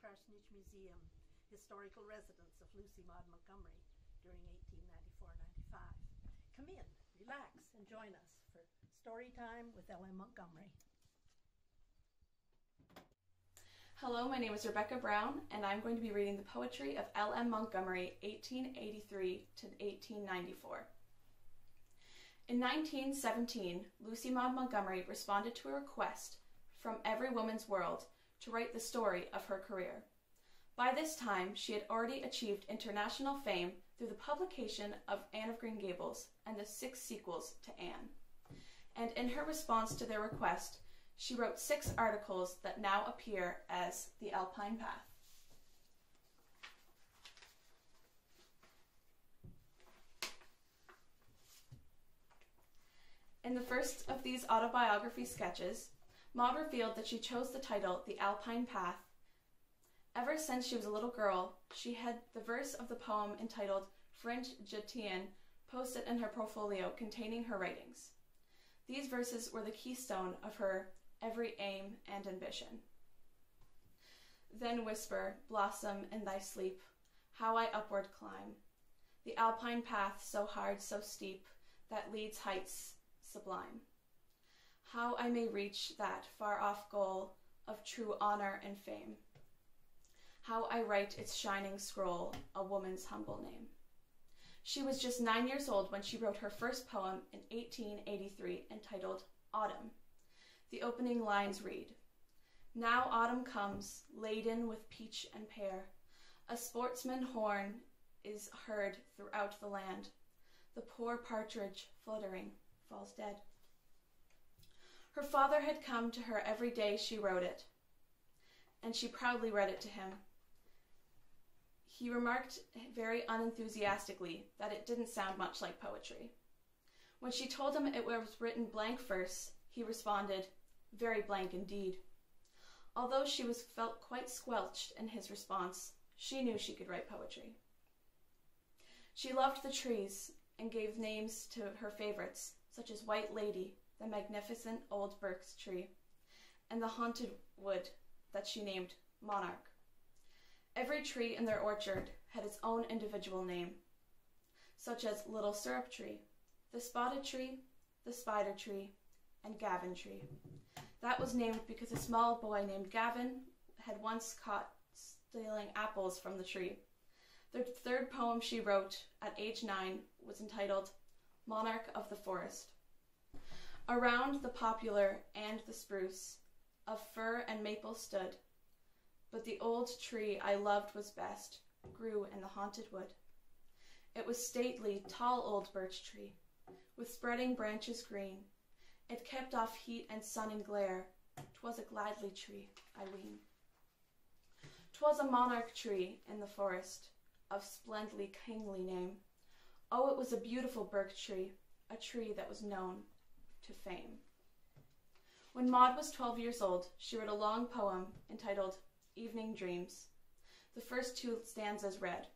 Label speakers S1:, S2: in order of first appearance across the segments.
S1: Parsonage Museum, historical residence of Lucy Maud Montgomery during 1894-95. Come in, relax, and join us for Storytime with LM Montgomery.
S2: Hello, my name is Rebekah Brown, and I'm going to be reading the poetry of LM Montgomery, 1883 to 1894. In 1917, Lucy Maud Montgomery responded to a request from every woman's world to write the story of her career. By this time, she had already achieved international fame through the publication of Anne of Green Gables and the 6 sequels to Anne. And in her response to their request, she wrote 6 articles that now appear as The Alpine Path. In the first of these autobiography sketches, Maud revealed that she chose the title The Alpine Path. Ever since she was a little girl, she had the verse of the poem entitled French Jetien posted in her portfolio containing her writings. These verses were the keystone of her every aim and ambition. Then whisper, blossom in thy sleep, how I upward climb, the alpine path so hard, so steep, that leads heights sublime. How I may reach that far-off goal of true honor and fame. How I write its shining scroll, a woman's humble name. She was just 9 years old when she wrote her first poem in 1883 entitled Autumn. The opening lines read, Now autumn comes, laden with peach and pear. A sportsman's horn is heard throughout the land. The poor partridge, fluttering, falls dead. Her father had come to her every day she wrote it, and she proudly read it to him. He remarked very unenthusiastically that it didn't sound much like poetry. When she told him it was written blank verse, he responded, very blank indeed. Although she felt quite squelched in his response, she knew she could write poetry. She loved the trees and gave names to her favorites, such as White Lady, the magnificent old birch tree, and the haunted wood that she named Monarch. Every tree in their orchard had its own individual name, such as Little Syrup Tree, the Spotted Tree, the Spider Tree, and Gavin Tree. That was named because a small boy named Gavin had once caught stealing apples from the tree. The third poem she wrote at age 9 was entitled Monarch of the Forest. Around the poplar and the spruce, of fir and maple stood, but the old tree I loved was best, grew in the haunted wood. It was stately, tall old birch tree, with spreading branches green. It kept off heat and sun and glare. 'Twas a gladly tree, I ween. 'Twas a monarch tree in the forest, of splendidly kingly name. Oh, it was a beautiful birch tree, a tree that was known to fame. When Maud was 12 years old, she wrote a long poem entitled Evening Dreams. The first 2 stanzas read,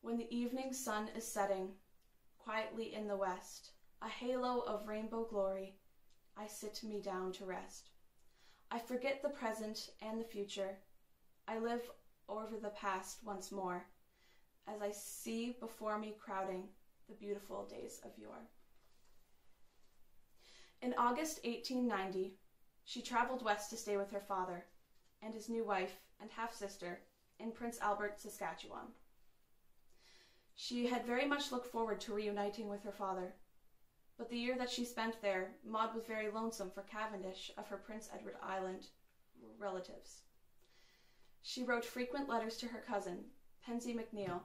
S2: When the evening sun is setting, quietly in the west, a halo of rainbow glory, I sit me down to rest. I forget the present and the future. I live over the past once more, as I see before me crowding the beautiful days of yore. In August 1890, she traveled west to stay with her father and his new wife and half-sister in Prince Albert, Saskatchewan. She had very much looked forward to reuniting with her father, but the year that she spent there, Maud was very lonesome for Cavendish of her Prince Edward Island relatives. She wrote frequent letters to her cousin, Pensy McNeill,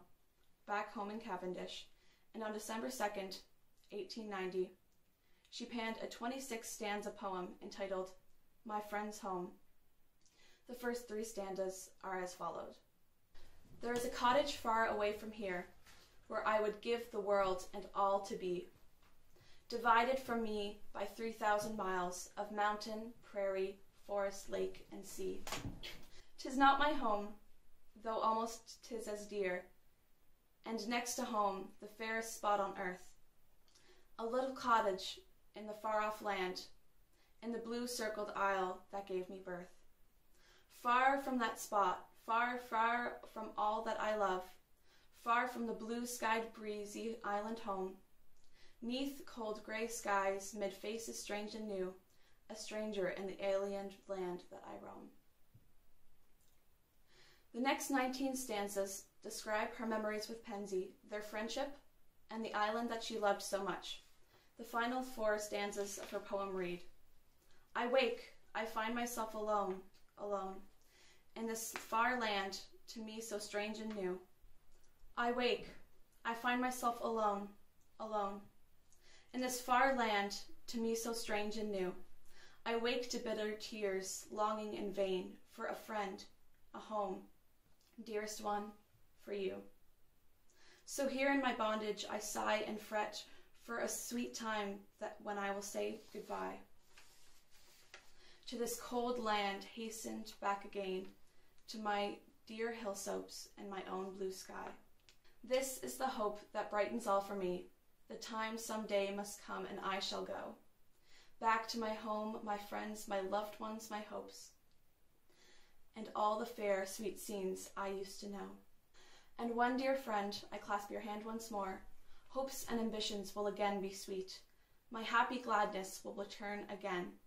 S2: back home in Cavendish, and on December 2nd, 1890, she penned a 26-stanza poem entitled My Friend's Home. The first 3 stanzas are as follows. There is a cottage far away from here, where I would give the world and all to be, divided from me by 3,000 miles of mountain, prairie, forest, lake, and sea. 'Tis not my home, though almost 'tis as dear, and next to home, the fairest spot on earth, a little cottage in the far-off land, in the blue-circled isle that gave me birth. Far from that spot, far, far from all that I love, far from the blue-skied breezy island home, 'neath cold grey skies, mid faces strange and new, a stranger in the alien land that I roam. The next 19 stanzas describe her memories with Pansy, their friendship, and the island that she loved so much. The final 4 stanzas of her poem read, I wake, I find myself alone, alone, in this far land, to me so strange and new. I wake, I find myself alone, alone, in this far land, to me so strange and new. I wake to bitter tears, longing in vain for a friend, a home, dearest one, for you. So here in my bondage I sigh and fret for a sweet time that when I will say goodbye. To this cold land hastened back again, to my dear hill slopes and my own blue sky. This is the hope that brightens all for me. The time some day must come and I shall go. Back to my home, my friends, my loved ones, my hopes, and all the fair, sweet scenes I used to know. And one dear friend, I clasp your hand once more. Hopes and ambitions will again be sweet. My happy gladness will return again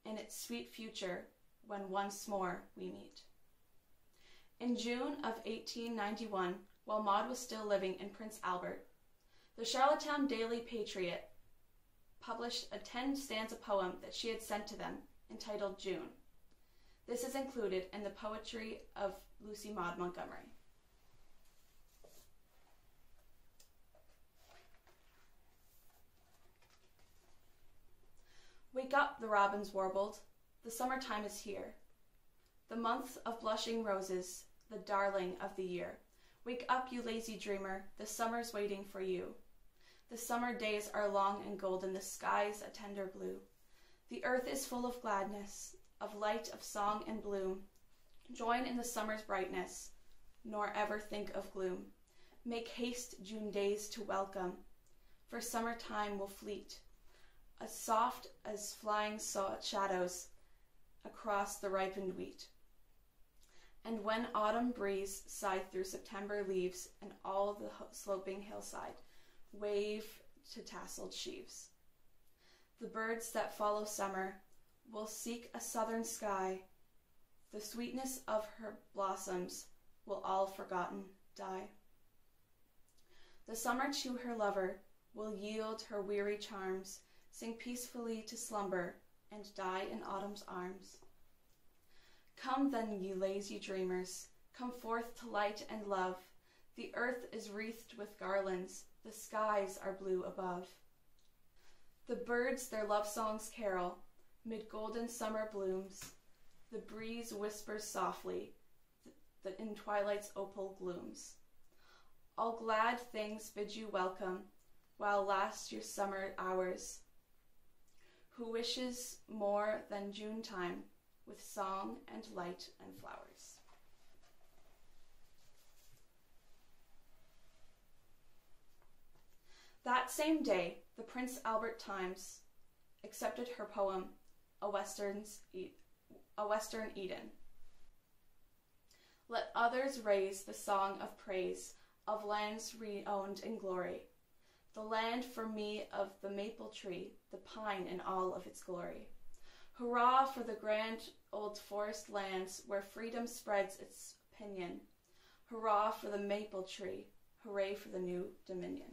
S2: in its sweet future when once more we meet. In June of 1891, while Maud was still living in Prince Albert, the Charlottetown Daily Patriot published a 10-stanza poem that she had sent to them, entitled June. This is included in the poetry of Lucy Maud Montgomery. Wake up, the robins warbled, the summertime is here. The month of blushing roses, the darling of the year. Wake up, you lazy dreamer, the summer's waiting for you. The summer days are long and golden, the sky's a tender blue. The earth is full of gladness, of light, of song and bloom. Join in the summer's brightness, nor ever think of gloom. Make haste June days to welcome, for summertime will fleet, as soft as flying shadows across the ripened wheat. And when autumn breeze sigh through September leaves, and all the sloping hillside wave to tasseled sheaves, the birds that follow summer will seek a southern sky. The sweetness of her blossoms will all forgotten die. The summer to her lover will yield her weary charms, sing peacefully to slumber, and die in autumn's arms. Come then, ye lazy dreamers, come forth to light and love. The earth is wreathed with garlands, the skies are blue above. The birds their love songs carol, mid golden summer blooms. The breeze whispers softly, in twilight's opal glooms. All glad things bid you welcome, while last your summer hours. Who wishes more than June time, with song and light and flowers. That same day, the Prince Albert Times accepted her poem, A Western Eden. Let others raise the song of praise of lands re-owned in glory, the land for me of the maple tree, the pine in all of its glory. Hurrah for the grand old forest lands where freedom spreads its pinion. Hurrah for the maple tree, hooray for the new dominion.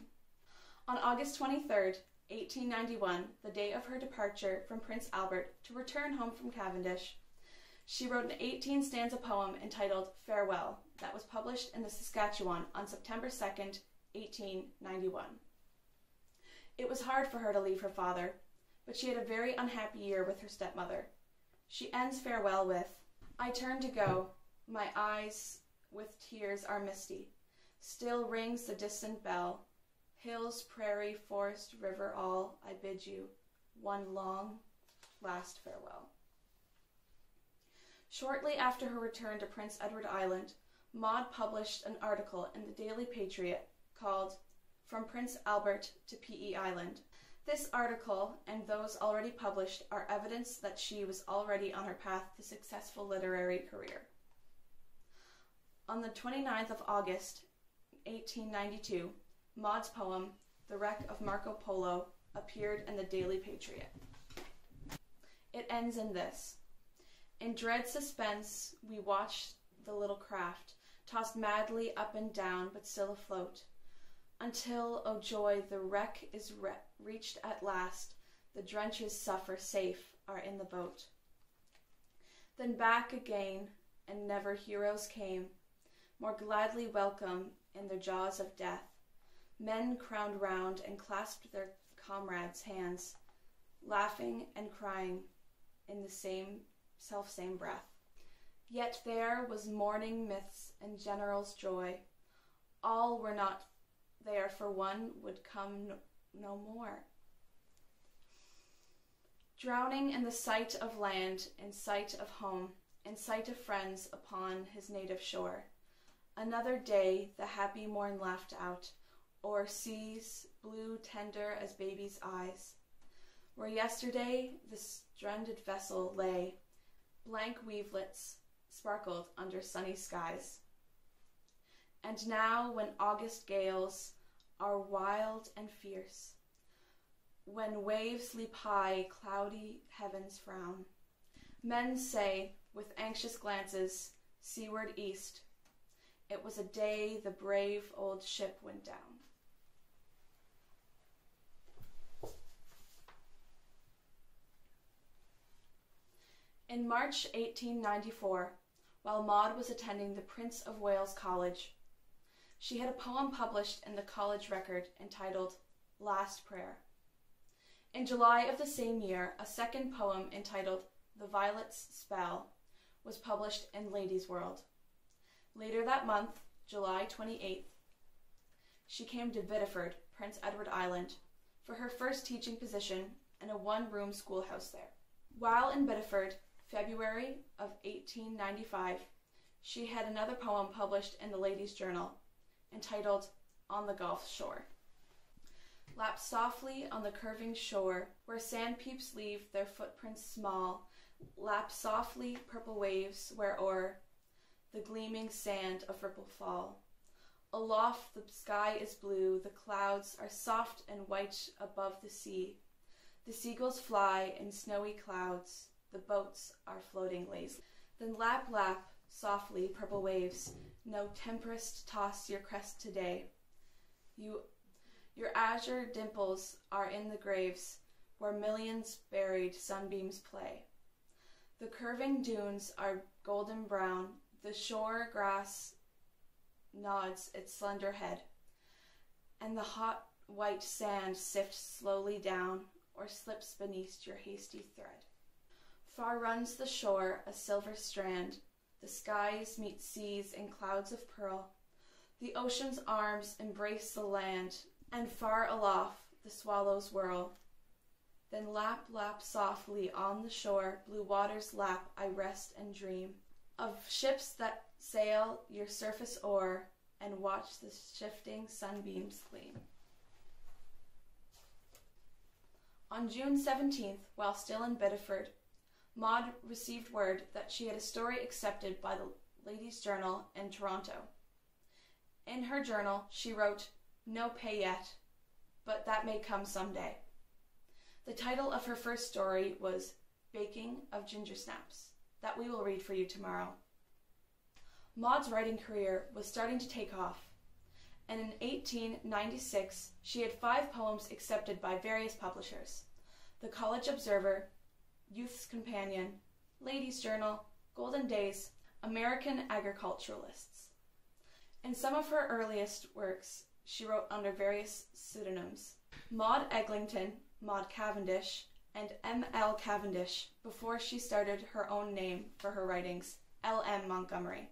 S2: On August 23rd, 1891, the day of her departure from Prince Albert to return home from Cavendish, she wrote an 18-stanza poem entitled Farewell that was published in the Saskatchewan on September 2nd, 1891. It was hard for her to leave her father, but she had a very unhappy year with her stepmother. She ends Farewell with, I turn to go, my eyes with tears are misty. Still rings the distant bell. Hills, prairie, forest, river, all, I bid you one long, last farewell. Shortly after her return to Prince Edward Island, Maud published an article in the Daily Patriot called From Prince Albert to P.E. Island. This article and those already published are evidence that she was already on her path to successful literary career. On the 29th of August, 1892, Maud's poem, The Wreck of Marco Polo, appeared in the Daily Patriot. It ends in this: "In dread suspense we watch the little craft, tossed madly up and down, but still afloat, until, oh joy, the wreck is reached at last, the drenches suffer safe are in the boat. Then back again, and never heroes came, more gladly welcome in their jaws of death. Men crowned round and clasped their comrades' hands, laughing and crying in the self-same breath. Yet there was mourning myths and generals' joy. All were not there, for one would come no more. Drowning in the sight of land, in sight of home, in sight of friends upon his native shore. Another day the happy morn laughed out, o'er seas blue tender as baby's eyes, where yesterday the stranded vessel lay, blank weavelets sparkled under sunny skies. And now when August gales are wild and fierce, when waves leap high, cloudy heavens frown, men say, with anxious glances, seaward east, it was a day the brave old ship went down." In March 1894, while Maud was attending the Prince of Wales College, she had a poem published in the college record entitled Last Prayer. In July of the same year, a second poem entitled The Violet's Spell was published in Ladies' World. Later that month, July 28th, she came to Biddeford, Prince Edward Island, for her first teaching position in a one-room schoolhouse there. While in Biddeford, February of 1895, she had another poem published in the Ladies' Journal, entitled On the Gulf Shore. Lap softly on the curving shore, where sand peeps leave their footprints small, lap softly purple waves where o'er the gleaming sand of ripple fall. Aloft the sky is blue, the clouds are soft and white above the sea. The seagulls fly in snowy clouds, the boats are floating lazily. Then lap, lap, softly, purple waves, no tempest toss your crest today. Your azure dimples are in the graves, where millions buried sunbeams play. The curving dunes are golden brown, the shore grass nods its slender head, and the hot white sand sifts slowly down, or slips beneath your hasty thread. Far runs the shore, a silver strand, the skies meet seas in clouds of pearl, the ocean's arms embrace the land, and far aloft the swallows whirl. Then lap, lap softly on the shore, blue waters lap, I rest and dream of ships that sail your surface o'er, and watch the shifting sunbeams gleam. On June 17th, while still in Biddeford, Maud received word that she had a story accepted by the Ladies' Journal in Toronto. In her journal, she wrote, "No pay yet, but that may come someday." The title of her first story was Baking of Ginger Snaps, that we will read for you tomorrow. Maud's writing career was starting to take off, and in 1896 she had 5 poems accepted by various publishers: The College Observer, Youth's Companion, Ladies' Journal, Golden Days, American Agriculturalists. In some of her earliest works, she wrote under various pseudonyms: Maud Eglinton, Maud Cavendish, and M.L. Cavendish, before she started her own name for her writings, L.M. Montgomery.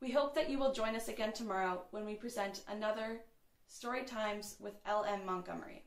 S2: We hope that you will join us again tomorrow when we present another Story Times with L.M. Montgomery.